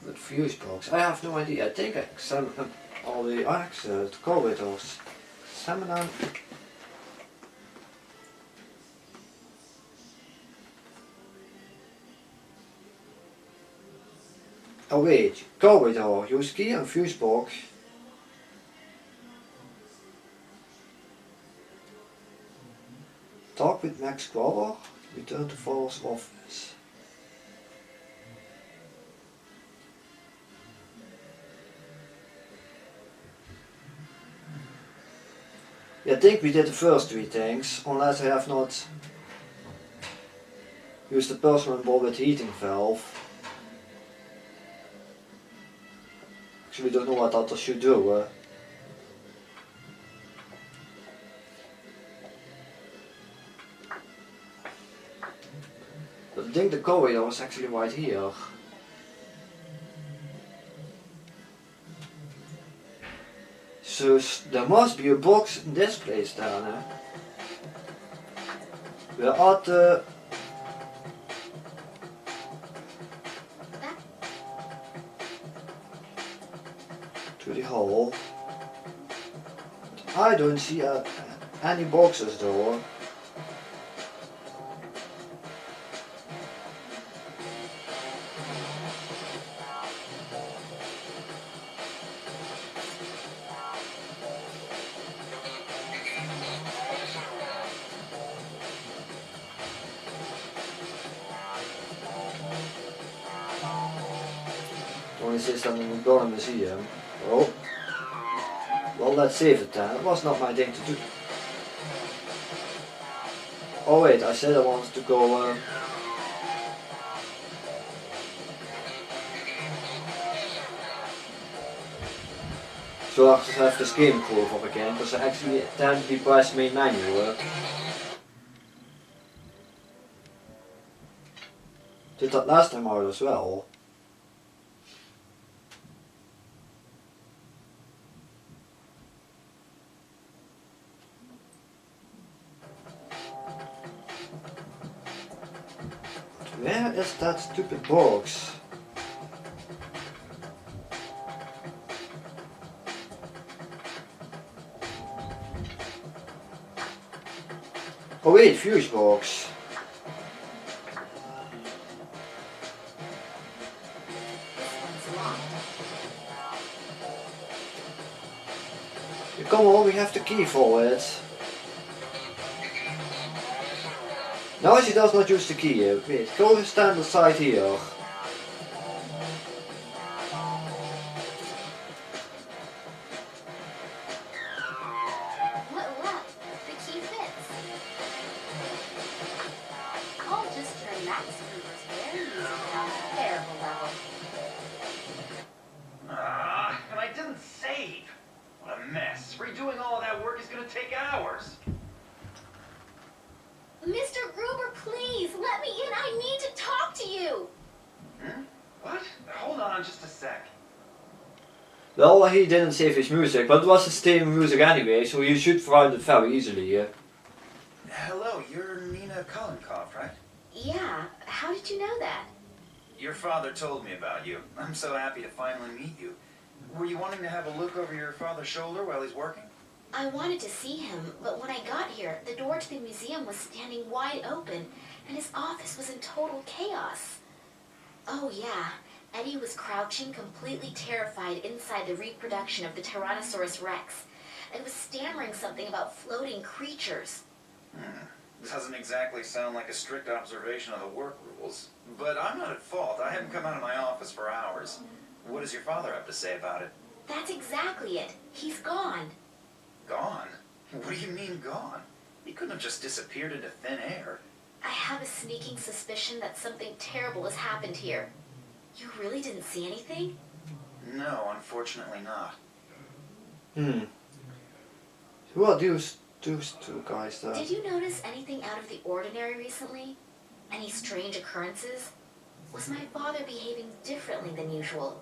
With fuse box. I have no idea. I think I examined all the exit corridors. Examine them. Oh wait, corridor, use key and fuse box. Talk with Max Grover, return to Father's office. Yeah, I think we did the first three things, unless I have not used the personal ball with heating valve. Actually don't know what others should do. But I think the corridor is actually right here. So there must be a box in this place then. We're at the... to the hall. I don't see any boxes though. Only says that in the Berlin Museum. Oh. Well, let's save it then. It was not my thing to do. Oh wait, I said I wanted to go... So I have to have this game curve up again, because I actually tend to be press main menu. Did that last time out as well. Where is that stupid box? Oh wait, fuse box. Come on, we have the key for it. No, she does not use the key. Wait, go stand aside here. What luck? The key fits. I'll just turn Max Gruber's very easy down to terrible level. And I didn't save. What a mess. Redoing all of that work is going to take hours. Mr. Gruber, please, let me in. I need to talk to you. What? Hold on just a sec. Well, he didn't save his music, but it was his theme music anyway, so you should find it very easily. Hello, you're Nina Kolenkov, right? Yeah, how did you know that? Your father told me about you. I'm so happy to finally meet you. Were you wanting to have a look over your father's shoulder while he's working? I wanted to see him, but when I got here, the door to the museum was standing wide open, and his office was in total chaos. Oh yeah, Eddie was crouching, completely terrified inside the reproduction of the Tyrannosaurus Rex, and was stammering something about floating creatures. This doesn't exactly sound like a strict observation of the work rules. But I'm not at fault. I haven't come out of my office for hours. What does your father have to say about it? That's exactly it. He's gone. Gone? What do you mean gone? He couldn't have just disappeared into thin air. I have a sneaking suspicion that something terrible has happened here. You really didn't see anything? No, unfortunately not. Who are those two guys there? Did you notice anything out of the ordinary recently? Any strange occurrences? Was my father behaving differently than usual?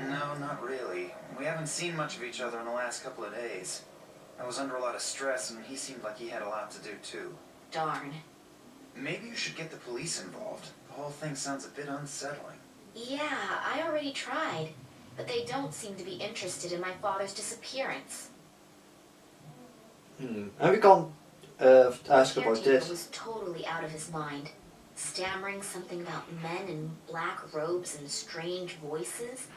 No, not really. We haven't seen much of each other in the last couple of days. I was under a lot of stress and he seemed like he had a lot to do too. Darn. Maybe you should get the police involved. The whole thing sounds a bit unsettling. Yeah, I already tried, but they don't seem to be interested in my father's disappearance. And we can't ask The about caretaker this. was totally out of his mind, stammering something about men in black robes and strange voices.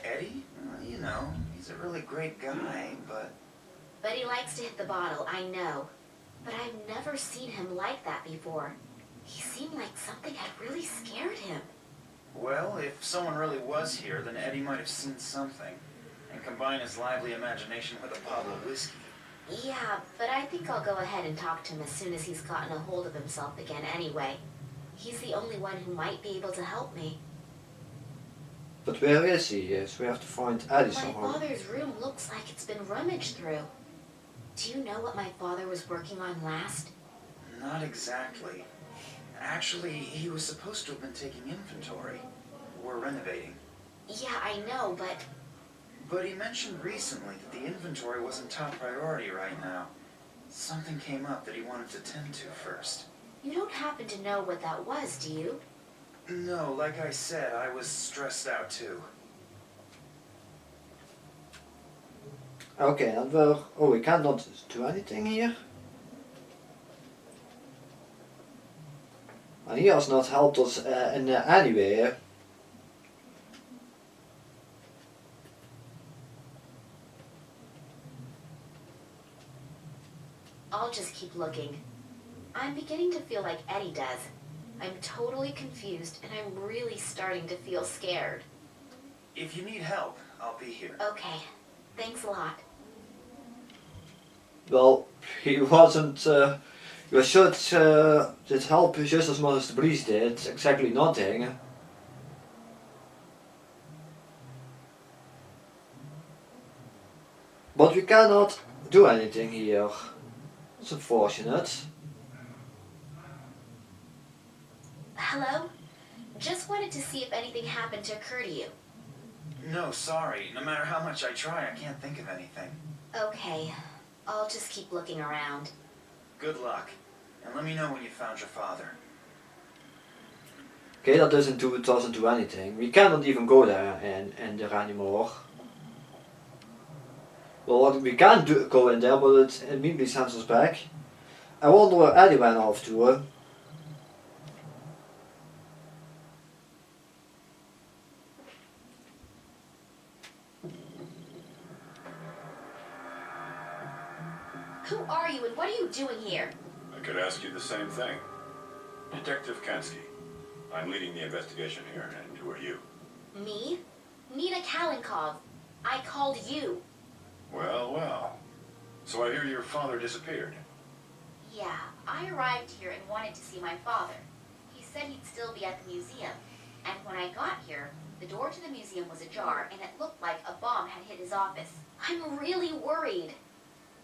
Eddie? You know, he's a really great guy, but... But he likes to hit the bottle, I know. But I've never seen him like that before. He seemed like something had really scared him. Well, if someone really was here, then Eddie might have seen something. And combine his lively imagination with a bottle of whiskey. Yeah, but I think I'll go ahead and talk to him as soon as he's gotten a hold of himself again anyway. He's the only one who might be able to help me. But where is he? Yes, we have to find Eddie My somehow. father's room looks like it's been rummaged through. Do you know what my father was working on last? Not exactly. Actually, he was supposed to have been taking inventory. We're renovating. Yeah, I know, but... But he mentioned recently that the inventory wasn't top priority right now. Something came up that he wanted to tend to first. You don't happen to know what that was, do you? No, like I said, I was stressed out too. Okay, and well, oh, we cannot do anything here. And he has not helped us in any way. I'll just keep looking. I'm beginning to feel like Eddie does. I'm totally confused, and I'm really starting to feel scared. If you need help, I'll be here. Okay, thanks a lot. Well, he wasn't. You should did help just as much as the police did. Exactly nothing. But we cannot do anything here. It's unfortunate. Hello? Just wanted to see if anything happened to occur to you. No, sorry. No matter how much I try, I can't think of anything. Okay, I'll just keep looking around. Good luck. And let me know when you found your father. Okay, that doesn't do anything. We cannot even go there and there anymore. Well, we can go in there, but it immediately sends us back. I wonder where Eddie went off to. Who are you and what are you doing here? I could ask you the same thing. Detective Kensky. I'm leading the investigation here, and who are you? Me? Nina Kalinkov. I called you. Well, well. So I hear your father disappeared. Yeah, I arrived here and wanted to see my father. He said he'd still be at the museum. And when I got here, the door to the museum was ajar and it looked like a bomb had hit his office. I'm really worried.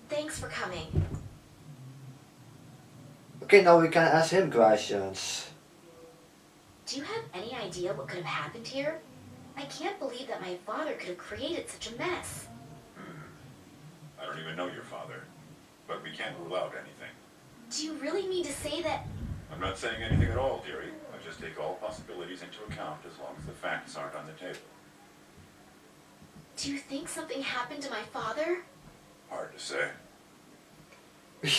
Thanks for coming. Okay, now we can ask him questions. Do you have any idea what could have happened here? I can't believe that my father could have created such a mess. I don't even know your father, but we can't rule out anything. Do you really mean to say that... I'm not saying anything at all, dearie. I just take all possibilities into account as long as the facts aren't on the table. Do you think something happened to my father? Hard to say. I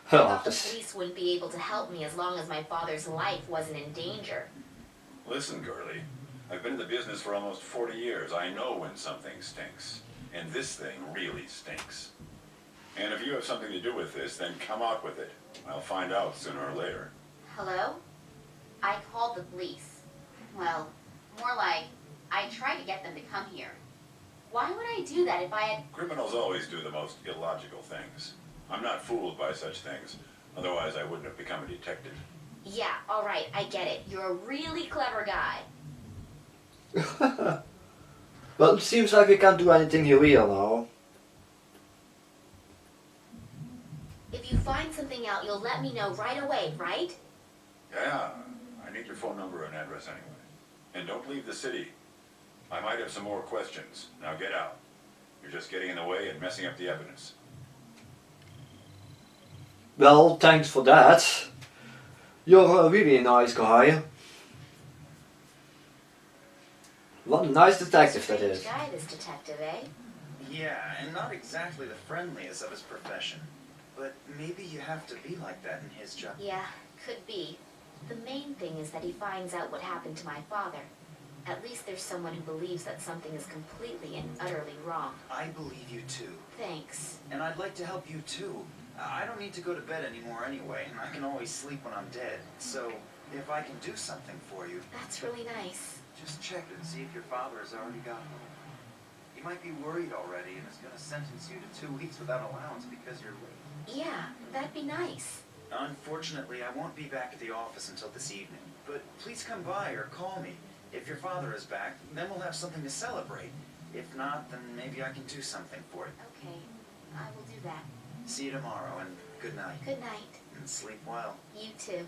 thought the police wouldn't be able to help me as long as my father's life wasn't in danger. Listen, girlie. I've been in the business for almost 40 years. I know when something stinks. And this thing really stinks. And if you have something to do with this, then come out with it. I'll find out sooner or later. Hello? I called the police. Well, more like, I tried to get them to come here. Why would I do that if I had... Criminals always do the most illogical things. I'm not fooled by such things. Otherwise, I wouldn't have become a detective. Yeah, alright, I get it. You're a really clever guy. Well, it seems like we can't do anything here either now. If you find something out, you'll let me know right away, right? Yeah, I need your phone number and address anyway. And don't leave the city. I might have some more questions. Now get out. You're just getting in the way and messing up the evidence. Well, thanks for that. You're really a nice guy. What a nice detective that Strange is. guy, this detective, eh? Yeah, and not exactly the friendliest of his profession. But maybe you have to be like that in his job. Yeah, could be. The main thing is that he finds out what happened to my father. At least there's someone who believes that something is completely and utterly wrong. I believe you too. Thanks. And I'd like to help you too. I don't need to go to bed anymore anyway, and I can always sleep when I'm dead. So, if I can do something for you, That's really nice. just check and see if your father has already got home. He might be worried already and is going to sentence you to 2 weeks without allowance because you're late. Yeah, that'd be nice. Unfortunately, I won't be back at the office until this evening, but please come by or call me. If your father is back, then we'll have something to celebrate. If not, then maybe I can do something for you. Okay, I will do that. See you tomorrow, and good night. Good night. And sleep well. You too.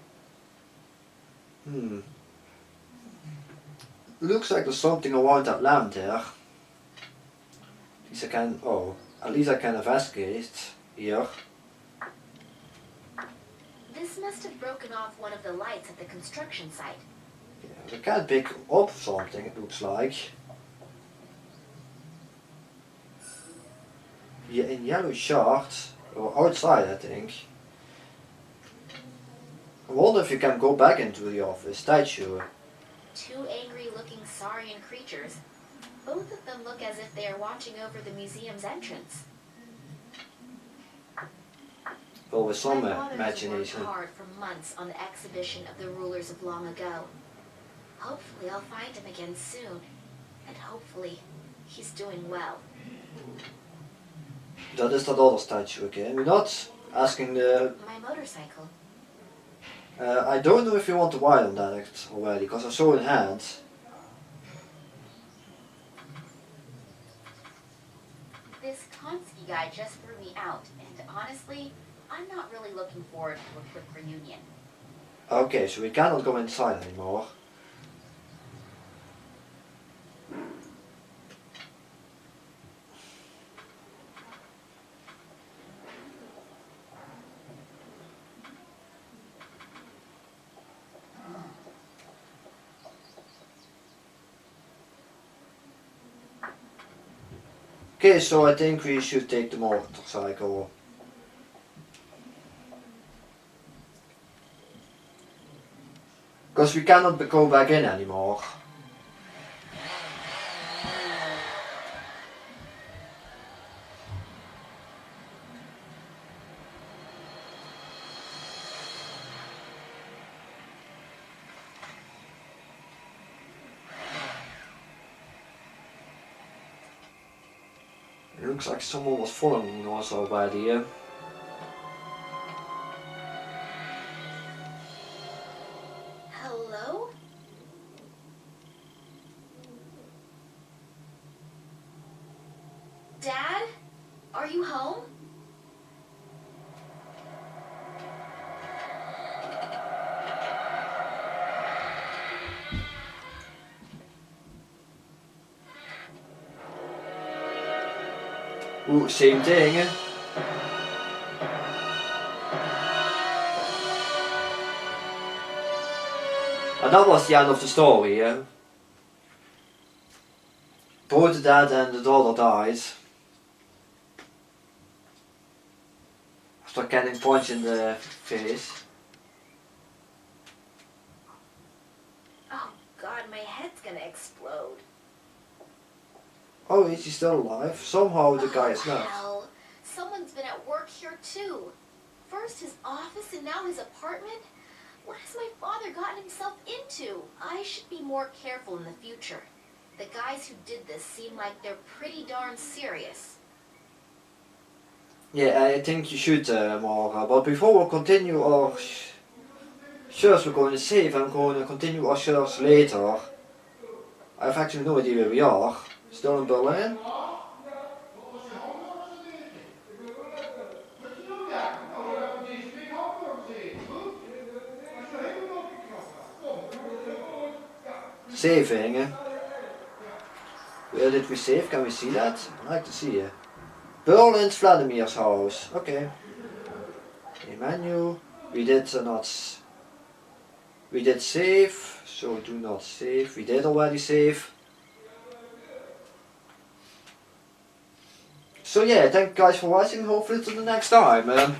Looks like there's something around that lamp there. At least I can, at least I can investigate here. This must have broken off one of the lights at the construction site. Yeah, we can pick up something, it looks like. Yeah, in yellow shorts, or outside I think. I wonder if you can go back into the office, statue. Two angry-looking saurian creatures. Both of them look as if they are watching over the museum's entrance. Well, with some My father has imagination. worked hard for months on the exhibition of the rulers of long ago. Hopefully I'll find him again soon. And hopefully he's doing well. That is that other statue again. We're not asking the... My motorcycle. I don't know if you want to ride on that already, because I saw in hand. This Konski guy just threw me out, and honestly, I'm not really looking forward to a quick reunion. Okay, so we cannot go inside anymore. Okay, so I think we should take the motorcycle. Because we cannot go back in anymore. It looks like someone was following us already. Hello? Dad? Are you home? Ooh, same thing. And that was the end of the story. Both the dad and the daughter died. After getting punched in the face. Oh God, my head's gonna explode. Oh, is he still alive? Somehow the guy is not. Hell, someone's been at work here too. First his office and now his apartment. What has my father gotten himself into? I should be more careful in the future. The guys who did this seem like they're pretty darn serious. Yeah, I think you should, Mara. But before we continue our search, we're going to save. I'm going to continue our search later. I have actually no idea where we are. Still in Berlin? Saving. Where did we save? Can we see that? I'd like to see it. Berlin's Vladimir's house. Okay. Okay, menu. We did not. We did save, so do not save. We did already save. So yeah, thank you guys for watching. Hopefully till the next time.